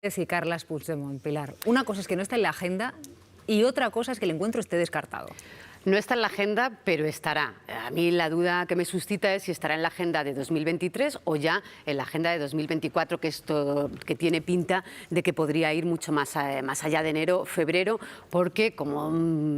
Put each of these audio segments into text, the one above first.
Y Carles Puigdemont, Pilar. Una cosa es que no está en la agenda y otra cosa es que el encuentro esté descartado. No está en la agenda, pero estará. A mí la duda que me suscita es si estará en la agenda de 2023 o ya en la agenda de 2024, que tiene pinta de que podría ir mucho más allá de enero, febrero, porque, como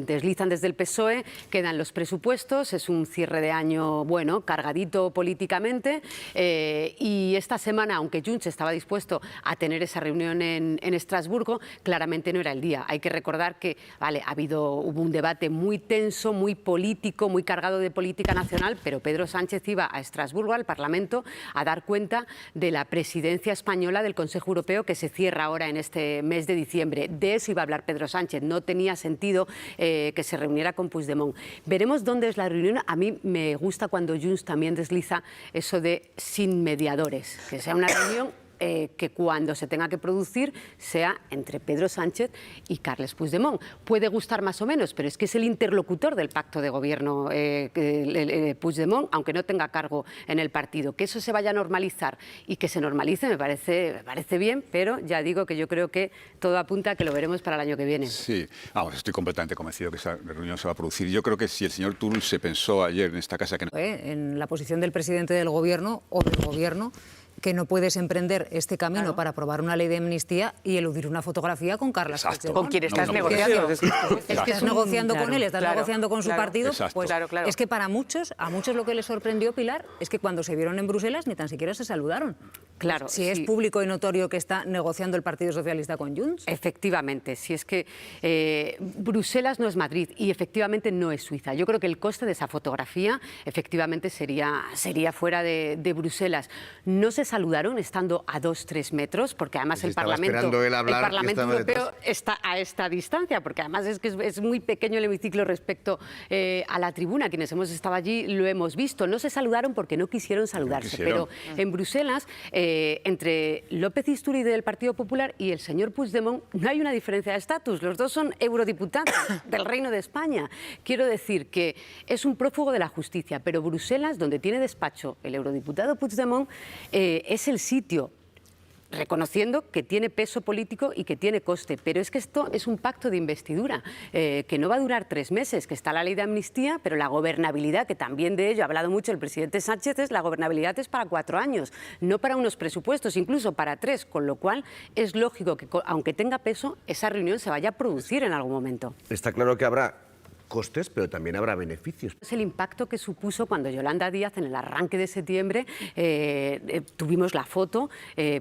deslizan desde el PSOE, quedan los presupuestos, es un cierre de año, bueno, cargadito políticamente, y esta semana, aunque Junts estaba dispuesto a tener esa reunión en Estrasburgo, claramente no era el día. Hay que recordar que, vale, hubo un debate muy tenso, muy político, muy cargado de política nacional, pero Pedro Sánchez iba a Estrasburgo, al Parlamento, a dar cuenta de la presidencia española del Consejo Europeo que se cierra ahora en este mes de diciembre. De eso iba a hablar Pedro Sánchez. No tenía sentido que se reuniera con Puigdemont. Veremos dónde es la reunión. A mí me gusta cuando Junts también desliza eso de sin mediadores, que sea una reunión que cuando se tenga que producir sea entre Pedro Sánchez y Carles Puigdemont. Puede gustar más o menos, pero es que es el interlocutor del pacto de gobierno Puigdemont, aunque no tenga cargo en el partido. Que eso se vaya a normalizar y que se normalice me parece bien, pero ya digo que yo creo que todo apunta a que lo veremos para el año que viene. Sí, vamos, estoy completamente convencido que esa reunión se va a producir. Yo creo que si el señor Turull se pensó ayer en esta casa que no... En la posición del presidente del gobierno o del gobierno, que no puedes emprender este camino para aprobar una ley de amnistía y eludir una fotografía con Carles Puigdemont. ¿Con quién estás negociando? Es que estás negociando con él, estás negociando con su partido. Pues claro. es que a muchos lo que les sorprendió, Pilar, es que cuando se vieron en Bruselas ni tan siquiera se saludaron. Claro. Si es público y notorio que está negociando el Partido Socialista con Junts. Efectivamente, si es que Bruselas no es Madrid y efectivamente no es Suiza. Yo creo que el coste de esa fotografía efectivamente sería fuera de Bruselas. No se saludaron estando a 2-3 metros, porque además el Parlamento Europeo está a esta distancia, porque además es que es muy pequeño el hemiciclo respecto a la tribuna. Quienes hemos estado allí lo hemos visto. No se saludaron porque no quisieron saludarse, pero en Bruselas, entre López Istúriz del Partido Popular y el señor Puigdemont no hay una diferencia de estatus. Los dos son eurodiputados del Reino de España. Quiero decir que es un prófugo de la justicia, pero Bruselas, donde tiene despacho el eurodiputado Puigdemont, es el sitio, reconociendo que tiene peso político y que tiene coste. Pero es que esto es un pacto de investidura que no va a durar 3 meses, que está la ley de amnistía, pero la gobernabilidad, que también de ello ha hablado mucho el presidente Sánchez, la gobernabilidad es para 4 años, no para unos presupuestos, incluso para 3, con lo cual es lógico que, aunque tenga peso, esa reunión se vaya a producir en algún momento. Está claro que habrá costes, pero también habrá beneficios. Es el impacto que supuso cuando Yolanda Díaz, en el arranque de septiembre, tuvimos la foto,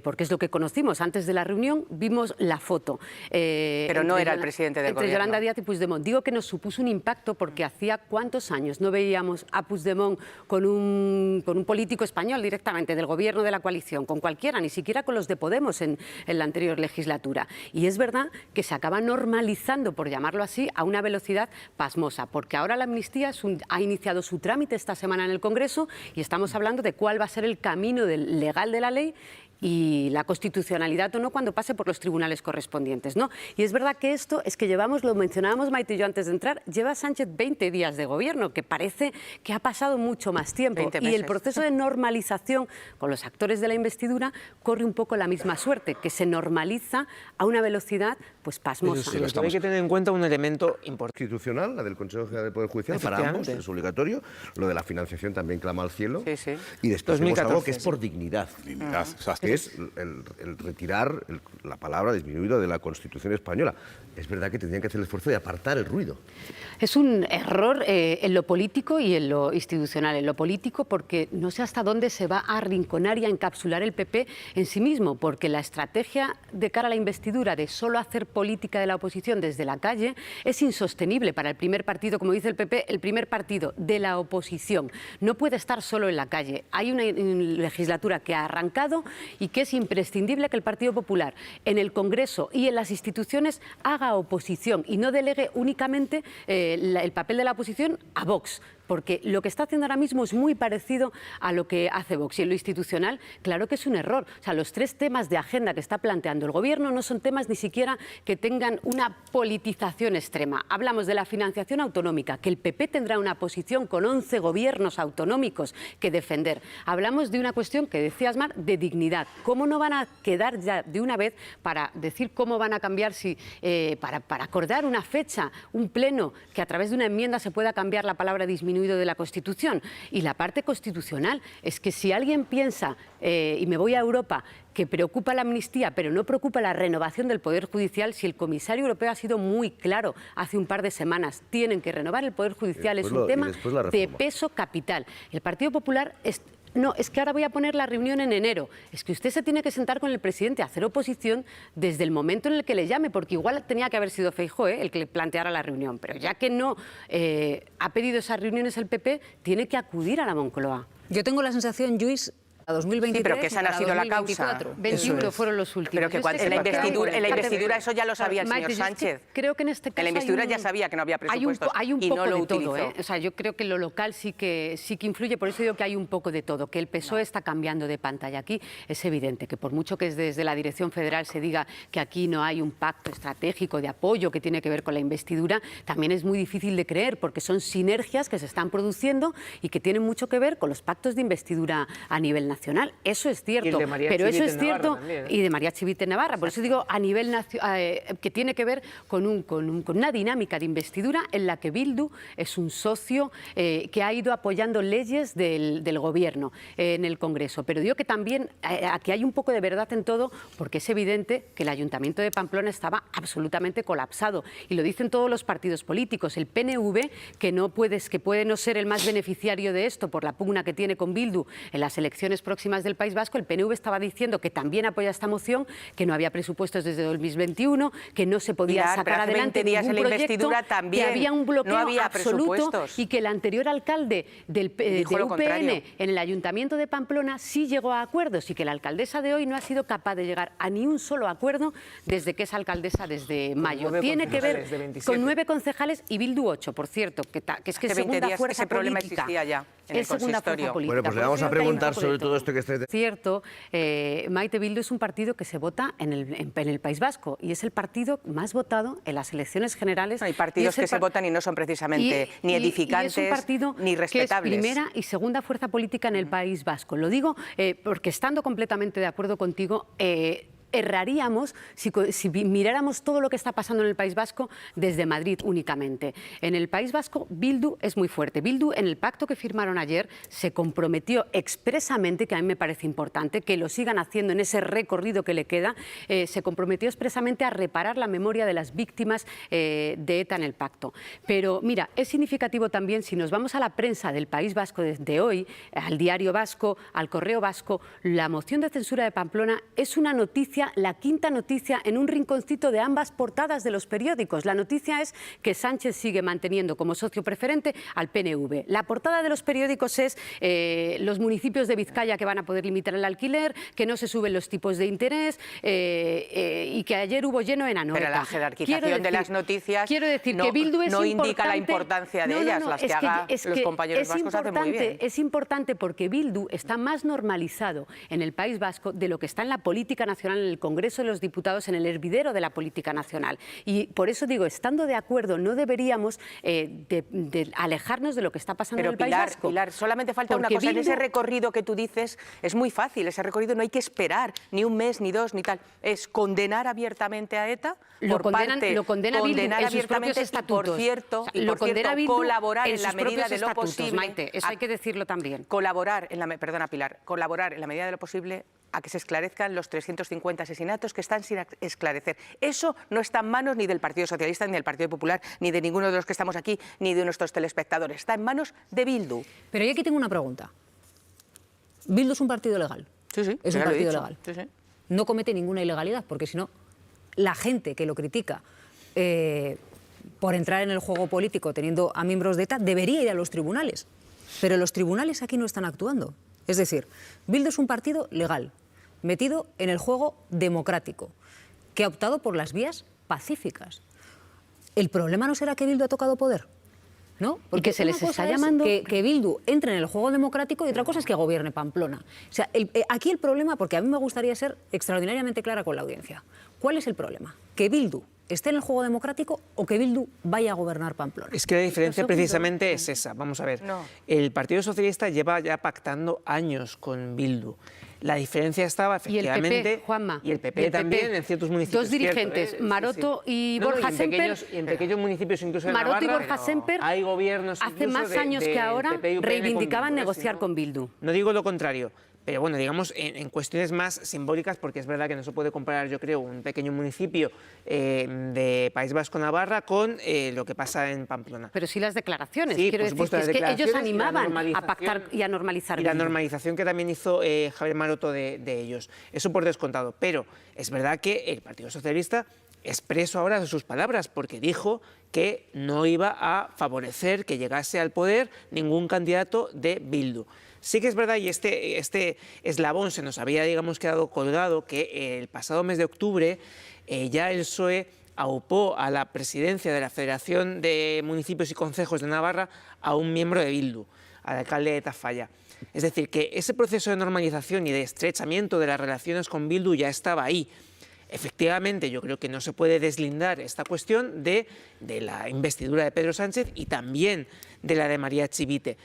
porque es lo que conocimos. Antes de la reunión vimos la foto. Pero no era el presidente del gobierno. Entre Yolanda Díaz y Puigdemont. Digo que nos supuso un impacto porque hacía ¿cuántos años no veíamos a Puigdemont con un político español directamente, del gobierno de la coalición, con cualquiera, ni siquiera con los de Podemos en la anterior legislatura? Y es verdad que se acaba normalizando, por llamarlo así, a una velocidad pasmosa, porque ahora la amnistía ha iniciado su trámite esta semana en el Congreso y estamos hablando de cuál va a ser el camino legal de la ley y la constitucionalidad o no cuando pase por los tribunales correspondientes, ¿no? Y es verdad que esto es que llevamos, lo mencionábamos Maite y yo antes de entrar, lleva Sánchez 20 días de gobierno, que parece que ha pasado mucho más tiempo. Y el proceso de normalización con los actores de la investidura corre un poco la misma suerte, que se normaliza a una velocidad pues pasmosa. Pero hay que tener en cuenta un elemento importante. Institucional, la del Consejo General del Poder Judicial, para ambos, es obligatorio. Lo de la financiación también clama al cielo. Sí. Y después tenemos 2014, algo que es por dignidad. Que es el retirar la palabra disminuido de la Constitución española. Es verdad que tendrían que hacer el esfuerzo de apartar el ruido. Es un error en lo político y en lo institucional. En lo político porque no sé hasta dónde se va a arrinconar y a encapsular el PP en sí mismo, porque la estrategia de cara a la investidura de solo hacer política de la oposición desde la calle es insostenible para el primer partido, como dice el PP, el primer partido de la oposición. No puede estar solo en la calle. Hay una legislatura que ha arrancado y que es imprescindible que el Partido Popular en el Congreso y en las instituciones haga oposición y no delegue únicamente el papel de la oposición a Vox. porque lo que está haciendo ahora mismo es muy parecido a lo que hace Vox. Y en lo institucional, claro que es un error. O sea, los 3 temas de agenda que está planteando el Gobierno no son temas ni siquiera que tengan una politización extrema. Hablamos de la financiación autonómica, que el PP tendrá una posición con 11 gobiernos autonómicos que defender. Hablamos de una cuestión que decías, Mar, de dignidad. ¿Cómo no van a quedar ya de una vez para decir cómo van a cambiar, para acordar una fecha, un pleno, que a través de una enmienda se pueda cambiar la palabra disminuido de la Constitución? Y la parte constitucional es que si alguien piensa, y me voy a Europa, que preocupa la amnistía, pero no preocupa la renovación del Poder Judicial, si el comisario europeo ha sido muy claro hace un par de semanas, tienen que renovar el Poder Judicial, es un tema de peso capital. El Partido Popular... No, es que ahora voy a poner la reunión en enero. Es que usted se tiene que sentar con el presidente a hacer oposición desde el momento en el que le llame, porque igual tenía que haber sido Feijóo el que le planteara la reunión, pero ya que no ha pedido esas reuniones el PP, tiene que acudir a la Moncloa. Yo tengo la sensación, Luis, a 2023, sí, pero que esa no ha sido la causa. 21 fueron los últimos. Pero que en la investidura eso ya lo sabía el señor Sánchez. Creo que en este caso en la investidura ya sabía que no había presupuestos hay un y poco no lo de utilizó. todo, O sea, yo creo que lo local sí que influye, por eso digo que hay un poco de todo, que el PSOE está cambiando de pantalla. Aquí es evidente que por mucho que desde la Dirección Federal se diga que aquí no hay un pacto estratégico de apoyo que tiene que ver con la investidura, también es muy difícil de creer, porque son sinergias que se están produciendo y que tienen mucho que ver con los pactos de investidura a nivel nacional. Eso es cierto, pero eso es cierto, y de María Chivite Navarra, por eso digo a nivel que tiene que ver con una dinámica de investidura en la que Bildu es un socio que ha ido apoyando leyes del Gobierno en el Congreso, pero digo que también aquí hay un poco de verdad en todo, porque es evidente que el Ayuntamiento de Pamplona estaba absolutamente colapsado, y lo dicen todos los partidos políticos. El PNV, que puede no ser el más beneficiario de esto por la pugna que tiene con Bildu en las elecciones próximas del País Vasco, el PNV estaba diciendo que también apoya esta moción, que no había presupuestos desde 2021, que no se podía sacar adelante ningún proyecto, que había un bloqueo absoluto y que el anterior alcalde de UPN en el Ayuntamiento de Pamplona sí llegó a acuerdos y que la alcaldesa de hoy no ha sido capaz de llegar a ni un solo acuerdo desde que es alcaldesa desde mayo. Tiene que ver con 9 concejales y Bildu 8, por cierto, que es que es segunda fuerza problema política. existía ya en el segunda fuerza política. Bueno, pues le vamos a preguntar sobre todo esto que estáis... Cierto, Maite, Bildu es un partido que se vota en el País Vasco y es el partido más votado en las elecciones generales. Hay partidos que se votan y no son precisamente ni edificantes y es un partido ni respetables. Que es primera y segunda fuerza política en el País Vasco. Lo digo porque estando completamente de acuerdo contigo, erraríamos si miráramos todo lo que está pasando en el País Vasco desde Madrid únicamente. En el País Vasco, Bildu es muy fuerte. Bildu, en el pacto que firmaron ayer, se comprometió expresamente, que a mí me parece importante, que lo sigan haciendo en ese recorrido que le queda, se comprometió expresamente a reparar la memoria de las víctimas de ETA en el pacto. Pero mira, es significativo también, si nos vamos a la prensa del País Vasco desde hoy, al Diario Vasco, al Correo Vasco, la moción de censura de Pamplona es una noticia, la quinta noticia en un rinconcito de ambas portadas de los periódicos. La noticia es que Sánchez sigue manteniendo como socio preferente al PNV. La portada de los periódicos es los municipios de Vizcaya que van a poder limitar el alquiler, que no se suben los tipos de interés y que ayer hubo lleno en Anoeta. Pero la jerarquización de las noticias quiero decir que Bildu es no importante, indica la importancia de ellas, las que hagan los compañeros vascos hacen muy bien. Es importante porque Bildu está más normalizado en el País Vasco de lo que está en la política nacional, en el Congreso de los Diputados, en el hervidero de la política nacional. Y por eso digo, estando de acuerdo, no deberíamos de alejarnos de lo que está pasando en el País Vasco. Pilar, solamente falta una cosa. En ese recorrido que tú dices, es muy fácil. Ese recorrido no hay que esperar ni un mes, ni 2, ni tal. Es condenar abiertamente a ETA. Lo condena Bildu en sus propios estatutos. Por cierto, colaborar en la medida de lo posible. Maite, eso hay que decirlo también. Colaborar en la medida de lo posible a que se esclarezcan los 350 asesinatos que están sin esclarecer. Eso no está en manos ni del Partido Socialista, ni del Partido Popular, ni de ninguno de los que estamos aquí, ni de nuestros telespectadores. Está en manos de Bildu. Pero yo aquí tengo una pregunta. ¿Bildu es un partido legal? Sí, es un partido legal. Sí. No comete ninguna ilegalidad, porque si no, la gente que lo critica por entrar en el juego político teniendo a miembros de ETA debería ir a los tribunales. Pero los tribunales aquí no están actuando. Es decir, Bildu es un partido legal, metido en el juego democrático, que ha optado por las vías pacíficas. ¿El problema no será que Bildu ha tocado poder? ¿no? Y que se una les cosa está es llamando... que Bildu entre en el juego democrático y otra cosa es que gobierne Pamplona. O sea, aquí el problema, porque a mí me gustaría ser extraordinariamente clara con la audiencia. ¿Cuál es el problema? ¿Que Bildu esté en el juego democrático o que Bildu vaya a gobernar Pamplona? Es que la diferencia precisamente es esa. Vamos a ver. No. El Partido Socialista lleva ya pactando años con Bildu. La diferencia estaba efectivamente... Y el PP, Juanma. Y el PP también en ciertos municipios. Dos dirigentes, cierto, Maroto y No, Borja Semper. Y en pequeños municipios, incluso en Maroto y Navarra, Borja Semper hay gobiernos hace incluso más años que ahora PP y UPN reivindicaban con Bildu, negociar ¿no? con Bildu. No digo lo contrario, pero bueno, digamos en cuestiones más simbólicas, porque es verdad que no se puede comparar, yo creo, un pequeño municipio de País Vasco-Navarra con lo que pasa en Pamplona. Pero sí las declaraciones. Sí, Quiero por decir supuesto, que, las es que ellos declaraciones y la animaban a normalización. pactar y a normalizar Y la Bildu. normalización que también hizo Javier Maroto de ellos. Eso por descontado. Pero es verdad que el Partido Socialista expresó ahora sus palabras, porque dijo que no iba a favorecer que llegase al poder ningún candidato de Bildu. Sí que es verdad, y este eslabón se nos había, digamos, quedado colgado, que el pasado mes de octubre ya el PSOE aupó a la presidencia de la Federación de Municipios y Concejos de Navarra a un miembro de Bildu, al alcalde de Tafalla. Es decir, que ese proceso de normalización y de estrechamiento de las relaciones con Bildu ya estaba ahí. Efectivamente, yo creo que no se puede deslindar esta cuestión de la investidura de Pedro Sánchez y también de la de María Chivite.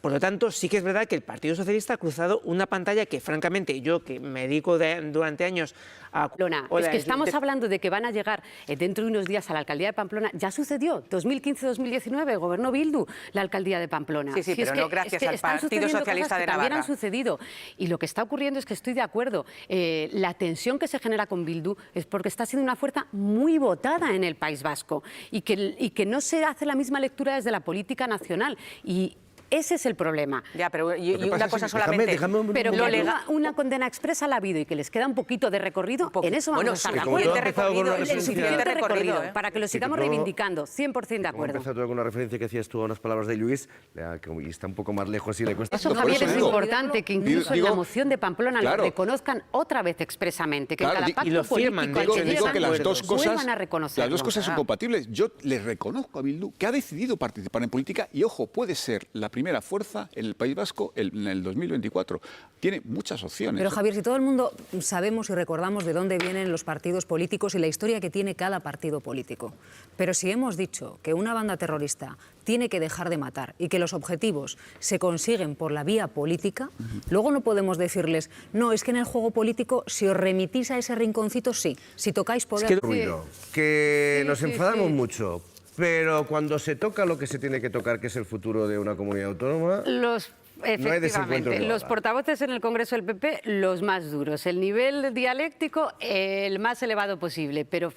Por lo tanto, sí que es verdad que el Partido Socialista ha cruzado una pantalla que, francamente, yo que me dedico durante años a... Pamplona. Es que estamos hablando de que van a llegar dentro de unos días a la alcaldía de Pamplona. Ya sucedió, 2015-2019, gobernó Bildu la alcaldía de Pamplona. Sí, sí, pero no gracias al están Partido sucediendo Socialista cosas de que también Navarra. han sucedido. Y lo que está ocurriendo es que estoy de acuerdo. La tensión que se genera con Bildu es porque está siendo una fuerza muy votada en el País Vasco y que no se hace la misma lectura desde la política nacional. Y ese es el problema. Ya, pero y que pasa una es cosa que- solamente. déjame un Pero lo que legal. una condena expresa la ha habido y que les queda un poquito de recorrido, en eso vamos Bueno, a estar sí, de como acuerdo. tú has empezado con una El referencia- suficiente recorrido recorrido, para que lo sigamos que luego- reivindicando, 100% de Como acuerdo. empezado con una referencia que hacías tú a unas palabras de Luis, y está un poco más lejos y le cuesta... Eso, Por Javier, eso es digo, importante que incluso en digo- la moción de Pamplona claro. lo reconozcan otra vez expresamente, que Claro, en cada y pacto lo firman, político al Digo, que digo llegan, que las dos cosas, vuelvan a reconocerlo. las dos cosas son compatibles. Yo le reconozco a Bildu que ha decidido participar en política y, ojo, puede ser la primera fuerza en el País Vasco en el 2024. Tiene muchas opciones. Pero Javier, si todo el mundo sabemos y recordamos de dónde vienen los partidos políticos y la historia que tiene cada partido político, pero si hemos dicho que una banda terrorista tiene que dejar de matar y que los objetivos se consiguen por la vía política, luego no podemos decirles, no, es que en el juego político, si os remitís a ese rinconcito, sí, si tocáis poder... Ruido, que nos enfadamos mucho, pero cuando se toca lo que se tiene que tocar, que es el futuro de una comunidad autónoma... Efectivamente, desencuentro de los nada. portavoces en el Congreso del PP, los más duros. El nivel dialéctico, el más elevado posible. Pero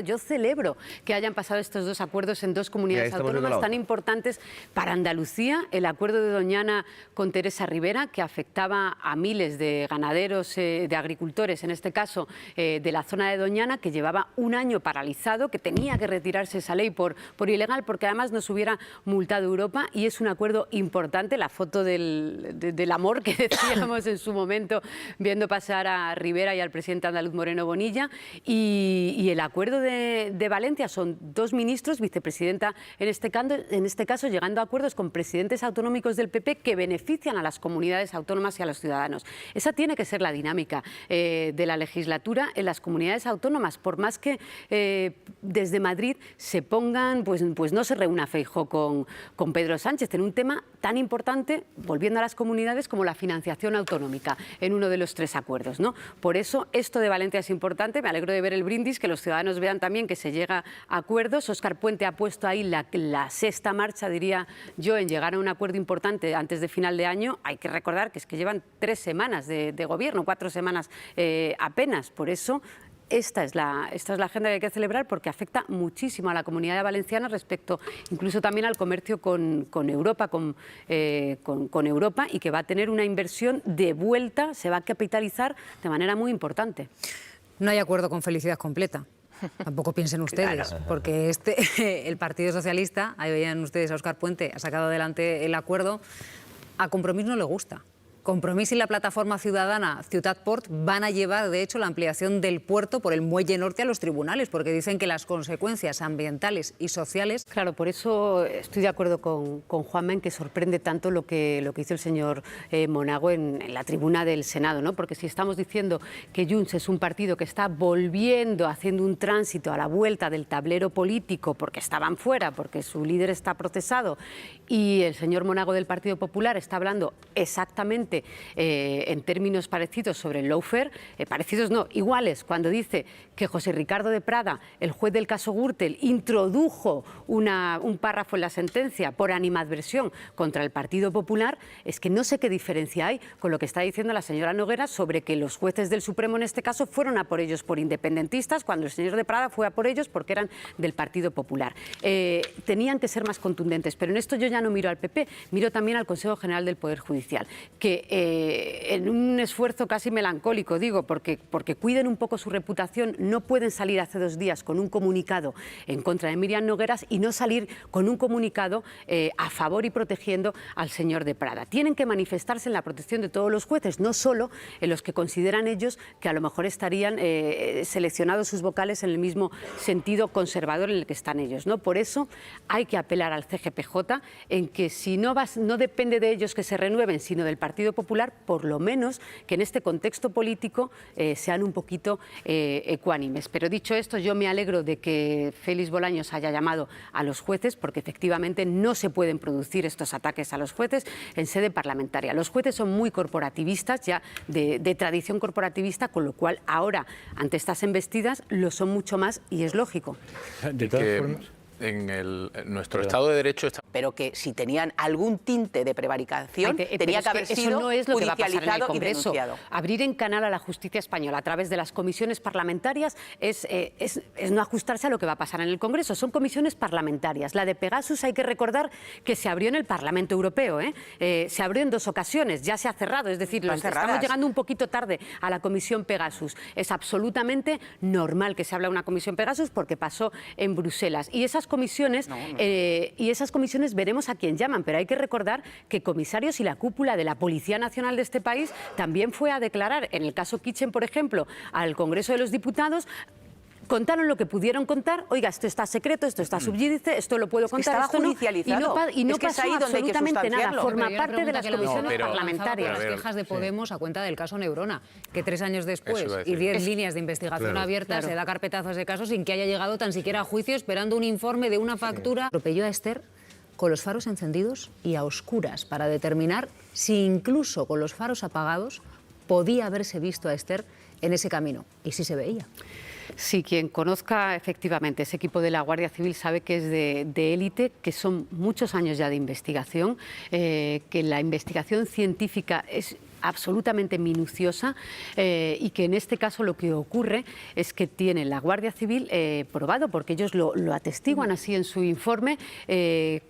yo celebro que hayan pasado estos dos acuerdos en dos comunidades estamos viendo autónomas la tan otra. importantes para Andalucía. El acuerdo de Doñana con Teresa Rivera, que afectaba a miles de ganaderos, de agricultores, en este caso de la zona de Doñana, que llevaba un año paralizado, que tenía que retirarse esa ley por ilegal, porque además nos hubiera multado Europa. Y es un acuerdo importante. La foto del amor que decíamos en su momento viendo pasar a Rivera y al presidente andaluz Moreno Bonilla, y el acuerdo de Valencia son dos ministros, vicepresidenta en este caso, llegando a acuerdos con presidentes autonómicos del PP que benefician a las comunidades autónomas y a los ciudadanos. Esa tiene que ser la dinámica de la legislatura en las comunidades autónomas, por más que desde Madrid se pongan, pues no se reúna Feijóo con Pedro Sánchez en un tema tan importante, volviendo a las comunidades, como la financiación autonómica en uno de los tres acuerdos, ¿no? Por eso esto de Valencia es importante. Me alegro de ver el brindis, que los ciudadanos vean también que se llega a acuerdos. Óscar Puente ha puesto ahí la sexta marcha, diría yo, en llegar a un acuerdo importante antes de final de año. Hay que recordar que es que llevan 3 semanas de gobierno, 4 semanas apenas. Por eso esta es la agenda que hay que celebrar, porque afecta muchísimo a la comunidad valenciana respecto incluso también al comercio con Europa, con Europa, y que va a tener una inversión de vuelta, se va a capitalizar de manera muy importante. No hay acuerdo con felicidad completa. Tampoco piensen ustedes, porque el Partido Socialista, ahí veían ustedes a Óscar Puente, ha sacado adelante el acuerdo, a Compromís no le gusta. Compromís y la plataforma ciudadana Ciutat Port van a llevar, de hecho, la ampliación del puerto por el muelle norte a los tribunales, porque dicen que las consecuencias ambientales y sociales... Claro, por eso estoy de acuerdo con Juanma en que sorprende tanto lo que hizo el señor Monago en la tribuna del Senado, ¿no? Porque si estamos diciendo que Junts es un partido que está volviendo, haciendo un tránsito a la vuelta del tablero político porque estaban fuera, porque su líder está procesado, y el señor Monago del Partido Popular está hablando exactamente en términos parecidos sobre el lawfare, parecidos no, iguales, cuando dice que José Ricardo de Prada, el juez del caso Gürtel, introdujo un párrafo en la sentencia por animadversión contra el Partido Popular, es que no sé qué diferencia hay con lo que está diciendo la señora Noguera sobre que los jueces del Supremo en este caso fueron a por ellos por independentistas, cuando el señor de Prada fue a por ellos porque eran del Partido Popular. Tenían que ser más contundentes, pero en esto yo ya no miro al PP, miro también al Consejo General del Poder Judicial, que en un esfuerzo casi melancólico, digo, porque cuiden un poco su reputación, no pueden salir hace 2 días con un comunicado en contra de Míriam Nogueras y no salir con un comunicado a favor y protegiendo al señor de Prada. Tienen que manifestarse en la protección de todos los jueces, no solo en los que consideran ellos que a lo mejor estarían seleccionados sus vocales en el mismo sentido conservador en el que están ellos, ¿no? Por eso hay que apelar al CGPJ en que si no depende de ellos que se renueven, sino del Partido Popular, por lo menos que en este contexto político sean un poquito ecuánimes. Pero dicho esto, yo me alegro de que Félix Bolaños haya llamado a los jueces, porque efectivamente no se pueden producir estos ataques a los jueces en sede parlamentaria. Los jueces son muy corporativistas, ya de tradición corporativista, con lo cual ahora, ante estas embestidas, lo son mucho más y es lógico. De todas formas, en nuestro Estado de Derecho está... Pero que si tenían algún tinte de prevaricación, tenía que haber sido eso no es lo que va a pasar en el judicializado y Congreso. denunciado. Abrir en canal a la justicia española a través de las comisiones parlamentarias es no ajustarse a lo que va a pasar en el Congreso. Son comisiones parlamentarias. La de Pegasus hay que recordar que se abrió en el Parlamento Europeo. Se abrió en 2 ocasiones, ya se ha cerrado. Es decir, estamos llegando un poquito tarde a la comisión Pegasus. Es absolutamente normal que se hable de una comisión Pegasus porque pasó en Bruselas. Y esas comisiones, veremos a quién llaman, pero hay que recordar que comisarios y la cúpula de la Policía Nacional de este país también fue a declarar, en el caso Kitchen, por ejemplo, al Congreso de los Diputados. Contaron lo que pudieron contar. Oiga, esto está secreto, esto está subyúdice, esto lo puedo contar, estaba esto no. judicializado. Y no Es que es pasó ahí donde hay que absolutamente nada. sustanciarlo. Forma Pero yo parte de las pregunto que la comisiones avanzaba parlamentarias. por las quejas de Podemos a cuenta del caso Neurona, que 3 años después Eso iba a y decir. 10 líneas de investigación abiertas se da carpetazos de casos sin que haya llegado tan siquiera a juicio, esperando un informe de una factura. Atropelló a Esther con los faros encendidos y a oscuras para determinar si incluso con los faros apagados podía haberse visto a Esther en ese camino. Y sí se veía. Sí, quien conozca efectivamente ese equipo de la Guardia Civil sabe que es de élite, que son muchos años ya de investigación, que la investigación científica es absolutamente minuciosa y que en este caso lo que ocurre es que tiene la Guardia Civil probado, porque ellos lo atestiguan así en su informe,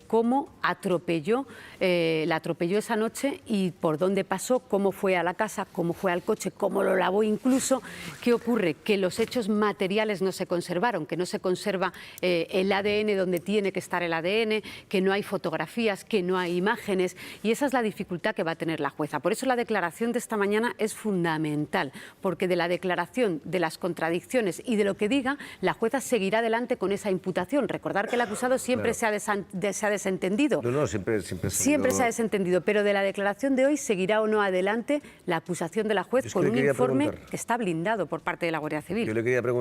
cómo la atropelló esa noche y por dónde pasó, cómo fue a la casa, cómo fue al coche, cómo lo lavó incluso. ¿Qué ocurre? Que los hechos materiales no se conservaron, que no se conserva el ADN donde tiene que estar el ADN, que no hay fotografías, que no hay imágenes, y esa es la dificultad que va a tener la jueza. Por eso la declaración de esta mañana es fundamental, porque de la declaración, de las contradicciones y de lo que diga, la jueza seguirá adelante con esa imputación. Recordar que el acusado siempre se ha desentendido. No, siempre se ha desentendido, pero de la declaración de hoy seguirá o no adelante la acusación de la juez con un informe que está blindado por parte de la Guardia Civil. Yo le quería preguntar.